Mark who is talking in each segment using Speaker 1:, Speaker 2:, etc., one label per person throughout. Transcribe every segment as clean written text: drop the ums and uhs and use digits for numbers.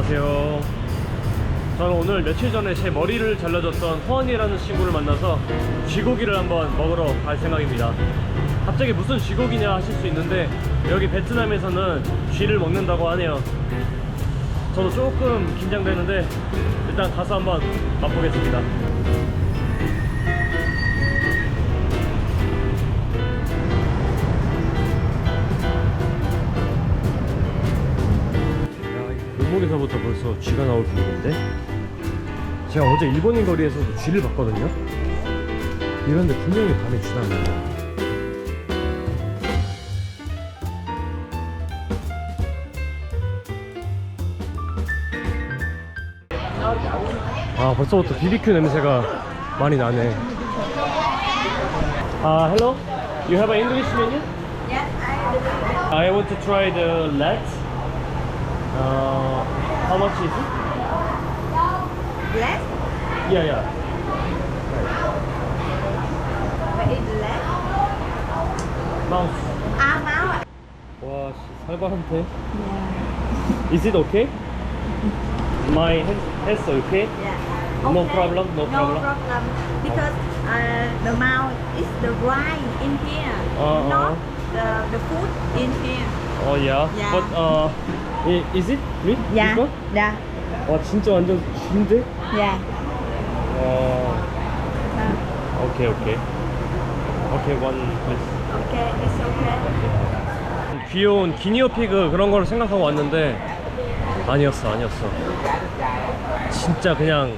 Speaker 1: 안녕하세요. 저는 오늘 며칠 전에 제 머리를 잘라줬던 허언이라는 친구를 만나서 쥐고기를 한번 먹으러 갈 생각입니다. 갑자기 무슨 쥐고기냐 하실 수 있는데 여기 베트남에서는 쥐를 먹는다고 하네요. 저도 조금 긴장되는데 일단 가서 한번 맛보겠습니다. 골목에서부터 벌써 쥐가 나올 분위기인데, 제가 어제 일본인 거리에서도 쥐를 봤거든요. 이런데 분명히 밤에 쥐 나와요. 아, 벌써부터 BBQ 냄새가 많이 나네. Hello? You have an English menu?
Speaker 2: Yes,
Speaker 1: I want to try the legs. How much is it?
Speaker 2: Black?
Speaker 1: Yeah.
Speaker 2: What is black?
Speaker 1: Mouse.
Speaker 2: Mouse.
Speaker 1: 와, 씨, 살벌한데.
Speaker 2: Yeah.
Speaker 1: Is it okay? My head's okay?
Speaker 2: Yeah.
Speaker 1: No
Speaker 2: Okay.
Speaker 1: problem, no problem.
Speaker 2: No problem. Because the mouse is the rice in here, not the food in here.
Speaker 1: Oh yeah.
Speaker 2: Yeah.
Speaker 1: But is it meat?
Speaker 2: Yeah.
Speaker 1: This one?
Speaker 2: Yeah.
Speaker 1: 와, 진짜 완전 쥐인데?
Speaker 2: Yeah.
Speaker 1: Okay. Okay, one please.
Speaker 2: Okay, it's okay.
Speaker 1: 귀여운 기니어피그 그런 거를 생각하고 왔는데 아니었어. 진짜 그냥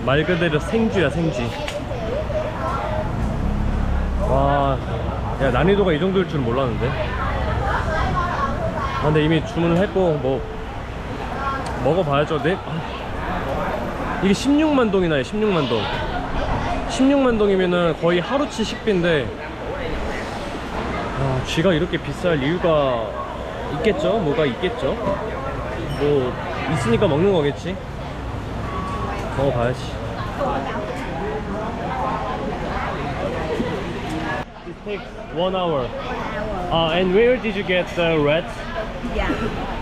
Speaker 1: 말 그대로 생쥐야, 생쥐. 와, 야, 난이도가 이 정도일 줄 몰랐는데. 근데 이미 주문을 했고 뭐 먹어봐야죠. 이게 16만 동이나요. 16만 동. 16만 동이면은 거의 하루치 식비인데, 쥐가 이렇게 비쌀 이유가 있겠죠? 뭐가 있겠죠? 뭐 있으니까 먹는 거겠지? 먹어봐야지. It takes 1 hour. And where did you get the rats?
Speaker 2: Yeah.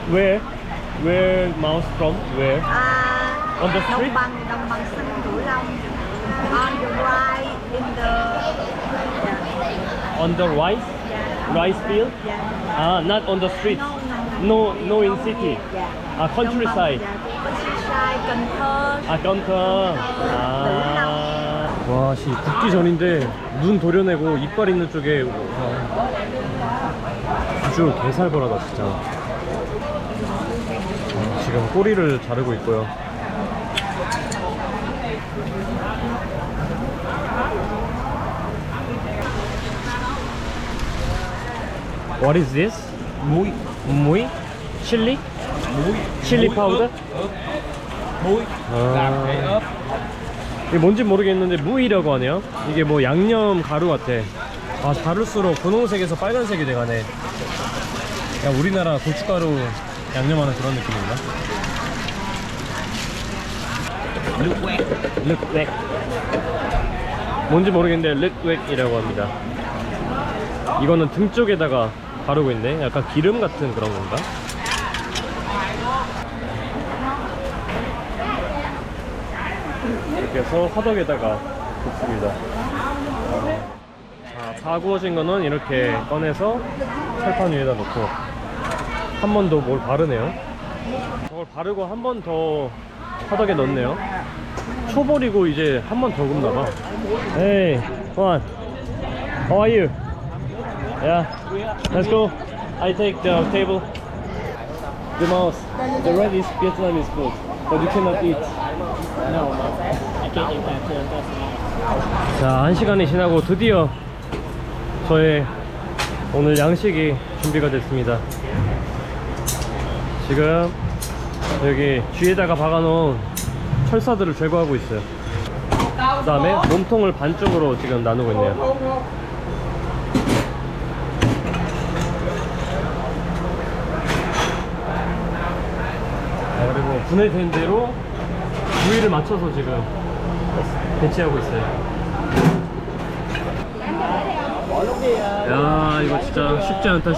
Speaker 1: Where mouse from? Where? On the street?
Speaker 2: Đồng bằng sông Cửu Long. On the right in the. Yeah.
Speaker 1: On the rice?
Speaker 2: Yeah.
Speaker 1: Rice field?
Speaker 2: Yeah.
Speaker 1: Not on the street. No in city.
Speaker 2: Yeah.
Speaker 1: Countryside.
Speaker 2: Countryside, Cần Thơ.
Speaker 1: 건터. 와, 씨, 굽기 전인데 눈 도려내고 이빨 있는 쪽에 아주 개살벌하다 진짜. 지금 꼬리를 자르고 있고요. What is this? 무이? 칠리? 칠리 파우더?
Speaker 3: muối làm cái ớt.
Speaker 1: 이게 뭔지 모르겠는데 무이라고 하네요. 이게 뭐 양념 가루 같아. 자를수록 분홍색에서 빨간색이 돼가네. 야, 우리나라 고춧가루 양념하는 그런 느낌인가? 륵웩. 뭔지 모르겠는데 륵웩이라고 합니다. 이거는 등 쪽에다가 바르고 있네. 약간 기름 같은 그런 건가? 이렇게 해서 화덕에다가 볶습니다. 다 구워진 거는 이렇게 꺼내서 철판 위에다 놓고 한 번 더 뭘 바르네요. 저걸 바르고 한 번 더 화덕에 넣네요. 초벌이고 이제 한 번 더 굽나봐. Hey, Juan, how are you? Yeah, let's go. I take the table. The mouse. The red is Vietnamese food, but you cannot eat.
Speaker 3: No, I can't eat that too. That's
Speaker 1: 자, 1시간이 지나고 드디어 저의 오늘 양식이 준비가 됐습니다. 지금 여기 쥐에다가 박아놓은 철사들을 제거하고 있어요. 그 다음에 몸통을 반쪽으로 지금 나누고 있네요. 그리고 분해된 대로 부위를 맞춰서 지금 배치하고 있어요. 야, 이거 진짜 쉽지 않다.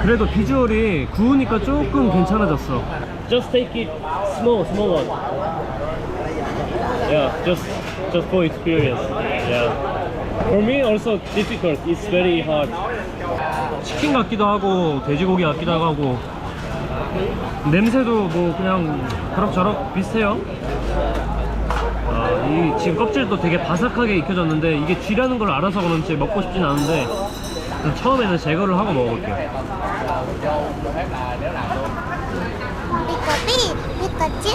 Speaker 1: 그래도 비주얼이 구우니까 조금 괜찮아졌어. Just take it small one. Yeah, just for experience. Yeah. For me also difficult. It's very hard. 치킨 같기도 하고 돼지고기 같기도 하고 냄새도 뭐 그냥 그럭저럭 비슷해요. 이 지금 껍질도 되게 바삭하게 익혀졌는데 이게 쥐라는 걸 알아서 그런지 먹고 싶진 않은데 처음에는 제거를 하고 먹어볼게요.
Speaker 4: 피카츄?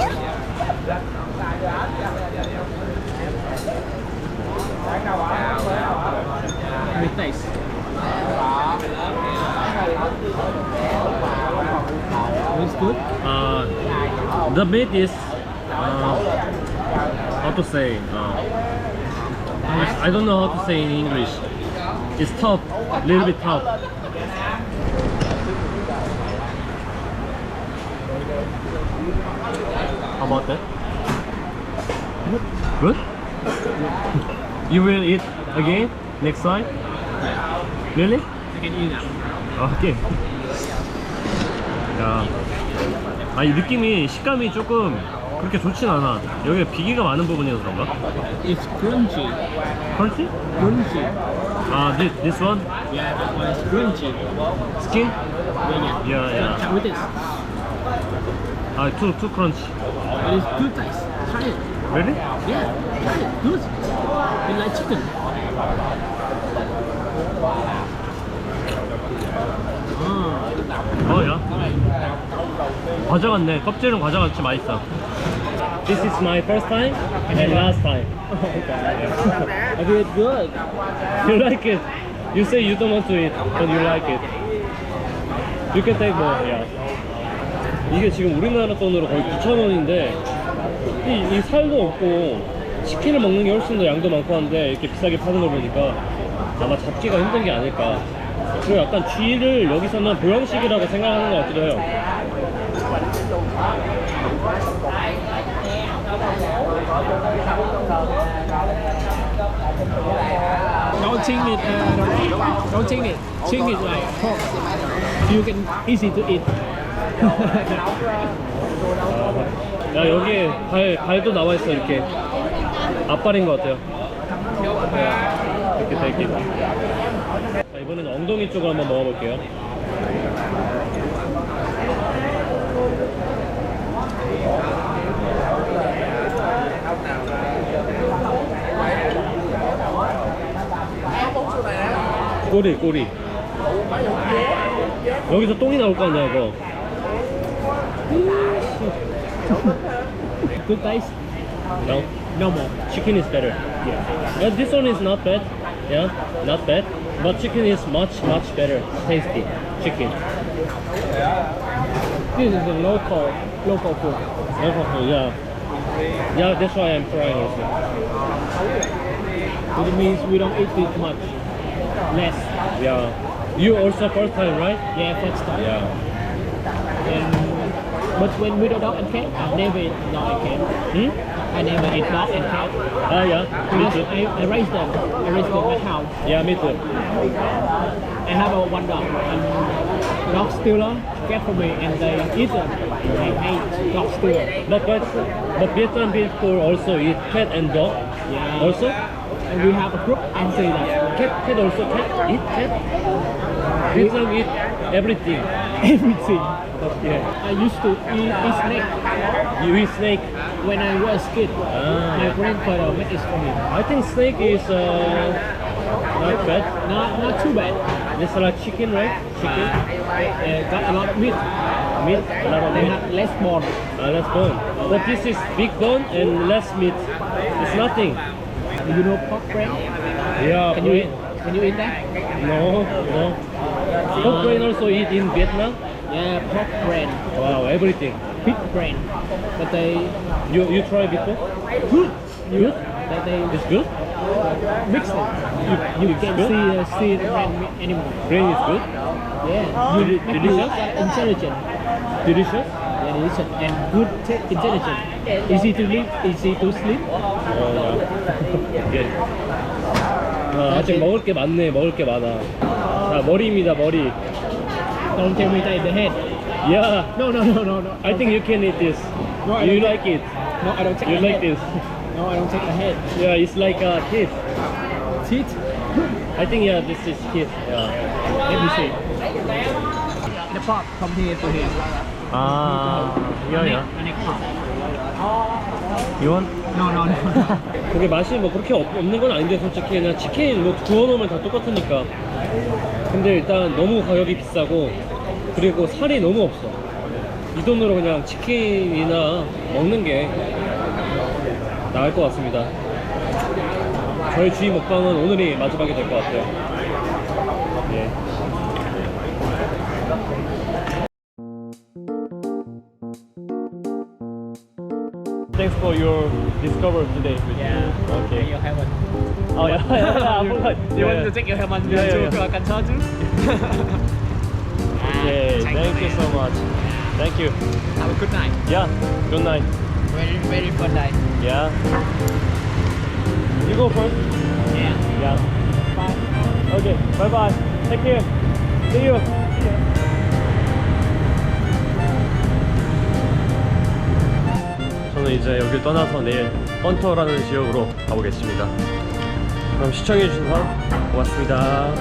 Speaker 3: With taste. It's good.
Speaker 1: The meat is how to say? I don't know how to say in English. It's tough, a little bit tough. How about that? Good? You will eat again next time? Really?
Speaker 3: I can eat now.
Speaker 1: 오케이. 야, 이 느낌이 식감이 조금 그렇게 좋진 않아. 여기가 비계가 많은 부분이어서 그런가?
Speaker 3: It's crunchy.
Speaker 1: Crunchy?
Speaker 3: Crunchy.
Speaker 1: This one?
Speaker 3: Yeah, that one is crunchy.
Speaker 1: Skin?
Speaker 3: Yeah.
Speaker 1: Yeah.
Speaker 3: Try with this.
Speaker 1: Too crunchy.
Speaker 3: It is good taste. Try it.
Speaker 1: Really?
Speaker 3: Yeah, try it. Good. It's like chicken.
Speaker 1: 야. 과자 같네. 껍질은 과자 같이 맛있어. This is my first time and last time.
Speaker 3: I did good.
Speaker 1: You like it? You say you don't want to eat, but you like it. You can take more. Yeah. 이게 지금 우리나라 돈으로 거의 9,000원인데 이 살도 없고 치킨을 먹는 게 훨씬 더 양도 많고 한데 이렇게 비싸게 파는 걸 보니까 아마 잡기가 힘든 게 아닐까. 그리고 약간 쥐를 여기서는 보양식이라고 생각하는 것 같기도 해요.
Speaker 3: Don't think it. Don't think it. Think it like pork. You can easy to eat.
Speaker 1: 야, 여기에 발도 나와 있어. 이렇게 앞발인 것 같아요. 이렇게 되게. 자, 이번에는 엉덩이 쪽을 한번 먹어볼게요. 꼬리. 여기서 똥이 나올 거 아니야, 이거.
Speaker 3: Good taste.
Speaker 1: No?
Speaker 3: No more.
Speaker 1: Chicken is better.
Speaker 3: Yeah.
Speaker 1: This one is not bad. Yeah, not bad. But chicken is much better. Tasty. Chicken.
Speaker 3: This is a local food.
Speaker 1: Yeah. Yeah, that's why I'm trying also.
Speaker 3: It means we don't eat it much. Less.
Speaker 1: Yeah. You also first time, right?
Speaker 3: Yeah, first time.
Speaker 1: Yeah.
Speaker 3: But when we do dog and cat, I never eat dog and cat. I never eat dog and cat.
Speaker 1: Yeah. Me
Speaker 3: Because
Speaker 1: too.
Speaker 3: I raise them. I raise them at house.
Speaker 1: Yeah, me too.
Speaker 3: I have one dog. And dog stealer get for me and they eat them. I hate dog stealer.
Speaker 1: But Vietnam people also eat cat and dog.
Speaker 3: Yeah.
Speaker 1: Also?
Speaker 3: And we have a group and say that
Speaker 1: Cat also eat cat. Vietnam eat everything.
Speaker 3: everything.
Speaker 1: Yeah.
Speaker 3: I used to eat snake
Speaker 1: You eat snake.
Speaker 3: when I was a kid. My grandfather made it for me.
Speaker 1: I think snake is not bad.
Speaker 3: Not too bad.
Speaker 1: It's like chicken, right? Chicken.
Speaker 3: Got a lot of meat.
Speaker 1: Meat. A lot of
Speaker 3: They
Speaker 1: meat.
Speaker 3: have less bone.
Speaker 1: Less bone. But this is big bone and less meat. It's nothing.
Speaker 3: You know pork brain?
Speaker 1: Yeah.
Speaker 3: Can you eat that?
Speaker 1: No. Pork brain also eat in Vietnam.
Speaker 3: Yeah, pork brain,
Speaker 1: Wow, everything.
Speaker 3: pig brain. But they
Speaker 1: You try before?
Speaker 3: good.
Speaker 1: Good?
Speaker 3: That they
Speaker 1: It's good?
Speaker 3: mix it. You can
Speaker 1: good?
Speaker 3: see the brain anymore.
Speaker 1: Brain is good?
Speaker 3: Yeah. You make you
Speaker 1: Delicious?
Speaker 3: intelligent.
Speaker 1: Delicious?
Speaker 3: Yeah, delicious and good intelligent. Easy to live, easy to sleep.
Speaker 1: 예. 아직 먹을 게 많네. 먹을 게 많아. 자, 머리입니다. 머리.
Speaker 3: Don't tell me take the head.
Speaker 1: Yeah.
Speaker 3: No.
Speaker 1: I think you can eat this.
Speaker 3: No, I
Speaker 1: You
Speaker 3: don't
Speaker 1: like it?
Speaker 3: No, I don't take
Speaker 1: You
Speaker 3: the
Speaker 1: like
Speaker 3: head.
Speaker 1: this?
Speaker 3: No, I don't take the head.
Speaker 1: Yeah, it's like a teeth.
Speaker 3: Teeth?
Speaker 1: I think yeah, this is teeth. Yeah.
Speaker 3: Let me see. The pop from here to here.
Speaker 1: 아, yeah.
Speaker 3: The next pop.
Speaker 1: You want?
Speaker 3: No.
Speaker 1: 그게 맛이 뭐 그렇게 없는 건 아닌데 솔직히 그냥 치킨 뭐 구워놓으면 다 똑같으니까. 근데 일단 너무 가격이 비싸고 그리고 살이 너무 없어. 이 돈으로 그냥 치킨이나 먹는 게 나을 것 같습니다. 저희 주위 먹방은 오늘이 마지막이 될 것 같아요. 예. Thanks for your discovery today.
Speaker 3: Yeah.
Speaker 1: Okay.
Speaker 3: You have one.
Speaker 1: Oh yeah, I forgot.
Speaker 3: You want to take your helmet to Kansas too?
Speaker 1: Okay, thank you so much. Thank you.
Speaker 3: Have a good night.
Speaker 1: Yeah, good night.
Speaker 3: Very fun day.
Speaker 1: Yeah. You go first.
Speaker 3: Yeah.
Speaker 1: Yeah.
Speaker 3: Bye.
Speaker 1: Okay, bye bye. Take care. See you. 저는 이제 여길 떠나서 내일 헌터라는 지역으로 가보겠습니다. 그럼 시청해주셔서 고맙습니다.